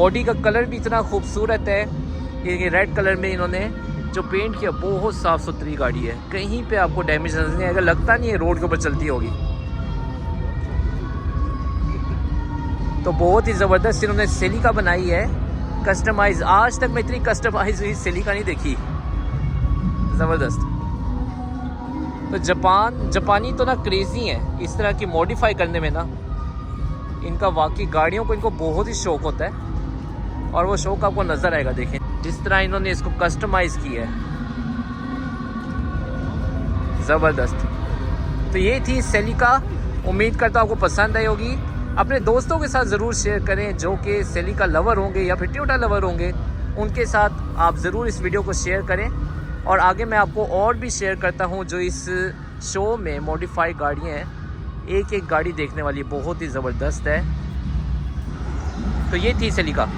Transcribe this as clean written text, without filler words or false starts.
Body का colour भी इतना खूबसूरत है, ये रेड कलर में इन्होंने जो पेंट किया, बहुत साफ़ सुथरी गाड़ी है, कहीं पे आपको डैमेज नजर नहीं आएगा, लगता नहीं है रोड के ऊपर चलती होगी। तो बहुत ही ज़बरदस्त इन्होंने सेलिका बनाई है, कस्टमाइज। आज तक मैं इतनी कस्टमाइज हुई सेलिका नहीं देखी, ज़बरदस्त। तो जापानी तो ना क्रेज़ी हैं इस तरह की मॉडिफाई करने में ना, इनका वाकई गाड़ियों को इनको बहुत ही शौक़ होता है, और वो शौक़ आपको नज़र आएगा। देखें जिस तरह इन्होंने इसको कस्टमाइज़ किया है, ज़बरदस्त। तो ये थी सेलिका, उम्मीद करता हूँ आपको पसंद आई होगी। अपने दोस्तों के साथ ज़रूर शेयर करें जो कि सेलिका लवर होंगे या फिर टोयोटा लवर होंगे, उनके साथ आप ज़रूर इस वीडियो को शेयर करें। और आगे मैं आपको और भी शेयर करता हूँ जो इस शो में मॉडिफाई गाड़ियाँ हैं, एक एक गाड़ी देखने वाली बहुत ही ज़बरदस्त है। तो ये थी सेलिका।